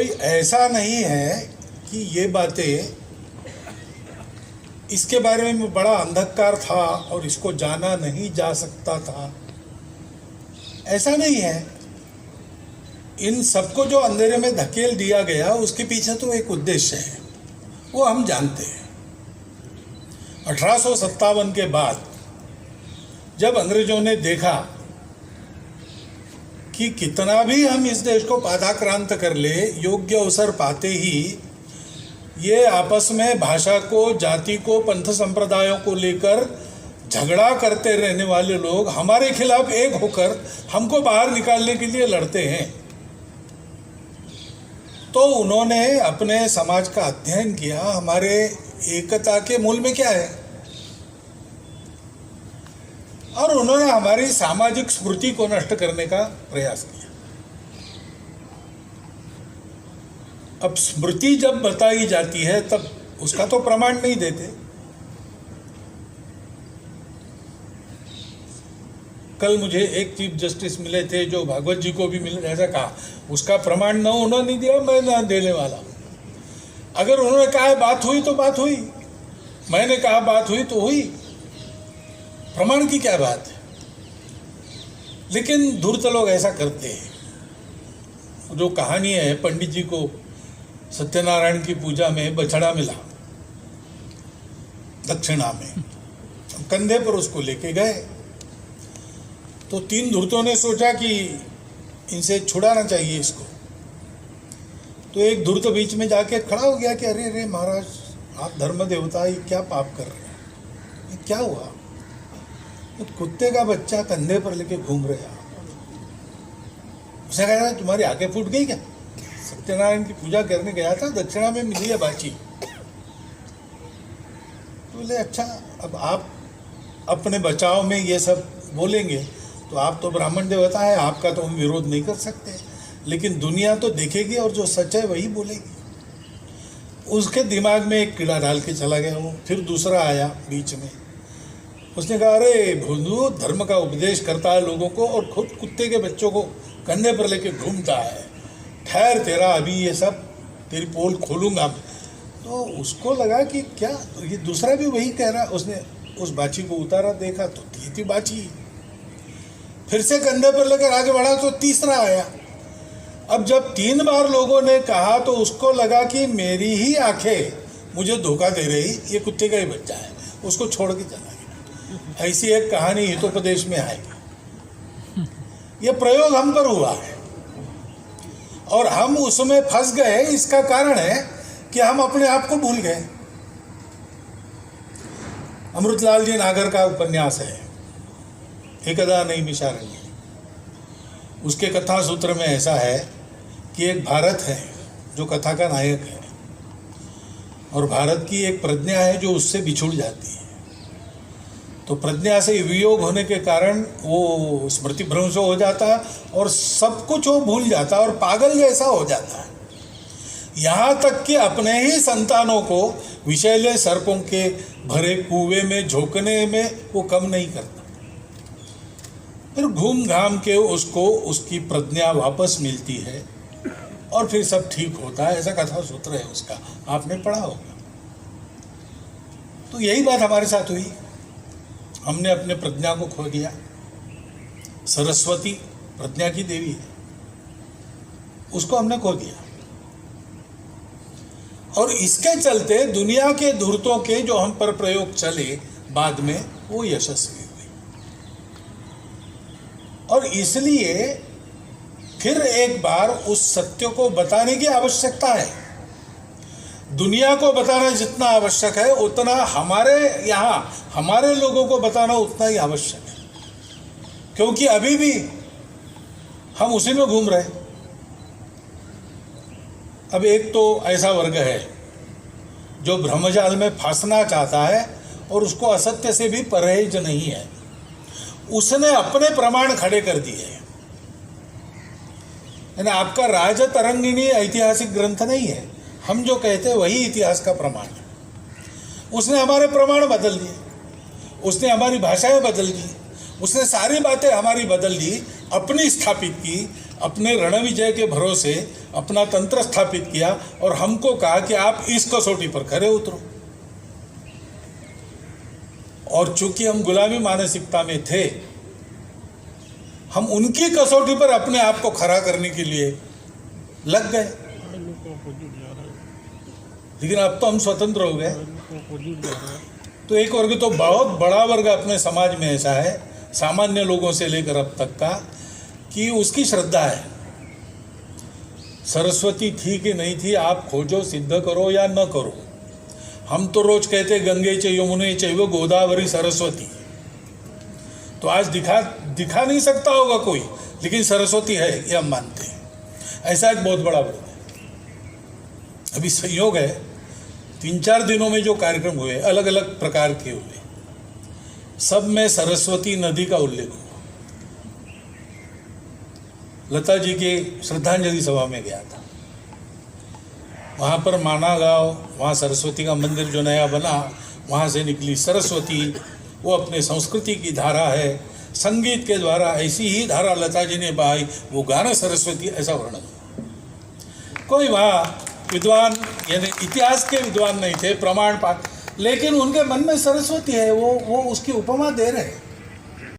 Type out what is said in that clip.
कोई ऐसा नहीं है कि ये बातें, इसके बारे में बड़ा अंधकार था और इसको जाना नहीं जा सकता था, ऐसा नहीं है। इन सबको जो अंधेरे में धकेल दिया गया उसके पीछे तो एक उद्देश्य है, वो हम जानते हैं। 1857 के बाद जब अंग्रेजों ने देखा कि कितना भी हम इस देश को पादाक्रांत कर ले, योग्य अवसर पाते ही ये आपस में भाषा को, जाति को, पंथ संप्रदायों को लेकर झगड़ा करते रहने वाले लोग हमारे खिलाफ एक होकर हमको बाहर निकालने के लिए लड़ते हैं, तो उन्होंने अपने समाज का अध्ययन किया, हमारे एकता के मूल में क्या है, और उन्होंने हमारी सामाजिक स्मृति को नष्ट करने का प्रयास किया। अब स्मृति जब बताई जाती है तब उसका तो प्रमाण नहीं देते। कल मुझे एक चीफ जस्टिस मिले थे जो भागवत जी को भी मिले, ऐसा कहा उसका प्रमाण न उन्होंने दिया, मैं न देने वाला। अगर उन्होंने कहा बात हुई तो बात हुई, मैंने कहा बात हुई तो हुई, प्रमाण की क्या बात है। लेकिन धूर्त लोग ऐसा करते हैं। जो कहानी है, पंडित जी को सत्यनारायण की पूजा में बछड़ा मिला दक्षिणा में, कंधे पर उसको लेके गए, तो 3 धूर्तों ने सोचा कि इनसे छुड़ाना चाहिए इसको। तो एक धूर्त बीच में जाके खड़ा हो गया कि अरे अरे महाराज, आप धर्म देवता, ये क्या पाप कर रहे हैं, ये क्या हुआ। तो कुत्ते का बच्चा कंधे पर लेके घूम रहे आप। उसने कहा तुम्हारी आंखें फूट गई क्या, सत्यनारायण की पूजा करने गया था, दक्षिणा में मिली है बाची। तो बोले अच्छा, अब आप अपने बचाव में ये सब बोलेंगे तो आप तो ब्राह्मण देवता है, आपका तो हम विरोध नहीं कर सकते, लेकिन दुनिया तो देखेगी और जो सच है वही बोलेगी। उसके दिमाग में एक कीड़ा डाल के चला गया वो। फिर दूसरा आया बीच में, उसने कहा अरे भोंदू, धर्म का उपदेश करता है लोगों को और खुद कुत्ते के बच्चों को कंधे पर लेके घूमता है, ठहर तेरा अभी ये सब तेरी पोल खोलूंगा। तो उसको लगा कि क्या ये दूसरा भी वही कह रहा। उसने उस बाछी को उतारा, देखा तो थी बाछी। फिर से कंधे पर लेकर आगे बढ़ा तो तीसरा आया। अब जब 3 बार लोगों ने कहा तो उसको लगा कि मेरी ही आंखें मुझे धोखा दे रही, ये कुत्ते का ही बच्चा है, उसको छोड़ के चला गया। ऐसी एक कहानी हितोपदेश में आएगी। ये प्रयोग हम पर हुआ है और हम उसमें फंस गए। इसका कारण है कि हम अपने आप को भूल गए। अमृतलाल जी नागर का उपन्यास है एकदा नैमिषारण्य। उसके कथा सूत्र में ऐसा है कि एक भारत है जो कथा का नायक है, और भारत की एक प्रज्ञा है जो उससे बिछुड़ जाती है। तो प्रज्ञा से वियोग होने के कारण वो स्मृति भ्रंश हो जाता है और सब कुछ वो भूल जाता है और पागल जैसा हो जाता है। यहाँ तक कि अपने ही संतानों को विषैले सर्पों के भरे कुएं में झोंकने में वो कम नहीं करता। फिर घूम घाम के उसको उसकी प्रज्ञा वापस मिलती है और फिर सब ठीक होता है। ऐसा कथा सूत्र है उसका, आपने पढ़ा होगा। तो यही बात हमारे साथ हुई। हमने अपने प्रज्ञा को खो दिया। सरस्वती प्रज्ञा की देवी है, उसको हमने खो दिया। और इसके चलते दुनिया के धूर्तों के जो हम पर प्रयोग चले बाद में, वो यशस्वी हुए। और इसलिए फिर एक बार उस सत्य को बताने की आवश्यकता है। दुनिया को बताना जितना आवश्यक है उतना हमारे यहाँ हमारे लोगों को बताना उतना ही आवश्यक है, क्योंकि अभी भी हम उसी में घूम रहे। अब एक तो ऐसा वर्ग है जो भ्रमजाल में फंसना चाहता है और उसको असत्य से भी परहेज नहीं है। उसने अपने प्रमाण खड़े कर दिए। यानी आपका राजतरंगिणी ऐतिहासिक ग्रंथ नहीं है, हम जो कहते हैं वही इतिहास का प्रमाण है। उसने हमारे प्रमाण बदल दिए, उसने हमारी भाषाएं बदल दी, उसने सारी बातें हमारी बदल दी, अपनी स्थापित की, अपने रण विजय के भरोसे अपना तंत्र स्थापित किया और हमको कहा कि आप इस कसौटी पर खरे उतरो। और चूंकि हम गुलामी मानसिकता में थे, हम उनकी कसौटी पर अपने आप को खड़ा करने के लिए लग गए। लेकिन अब तो हम स्वतंत्र हो गए। तो एक वर्ग तो बहुत बड़ा वर्ग अपने समाज में ऐसा है, सामान्य लोगों से लेकर अब तक का, कि उसकी श्रद्धा है सरस्वती थी कि नहीं थी, आप खोजो, सिद्ध करो या न करो। हम तो रोज कहते गंगे च यमुने चैव गोदावरी सरस्वती, तो आज दिखा नहीं सकता होगा कोई, लेकिन सरस्वती है ये हम मानते हैं। ऐसा एक बहुत बड़ा वर्ग है। अभी संयोग है 3-4 दिनों में जो कार्यक्रम हुए अलग अलग प्रकार के हुए, सब में सरस्वती नदी का उल्लेख हुआ। लता जी के श्रद्धांजलि सभा में गया था, वहाँ पर माना गांव, वहाँ सरस्वती का मंदिर जो नया बना, वहाँ से निकली सरस्वती, वो अपने संस्कृति की धारा है, संगीत के द्वारा ऐसी ही धारा लता जी ने बहाई, वो गाना सरस्वती, ऐसा वर्णन। कोई वहाँ विद्वान यानी इतिहास के विद्वान नहीं थे, प्रमाण पाठ, लेकिन उनके मन में सरस्वती है, वो उसकी उपमा दे रहे हैं।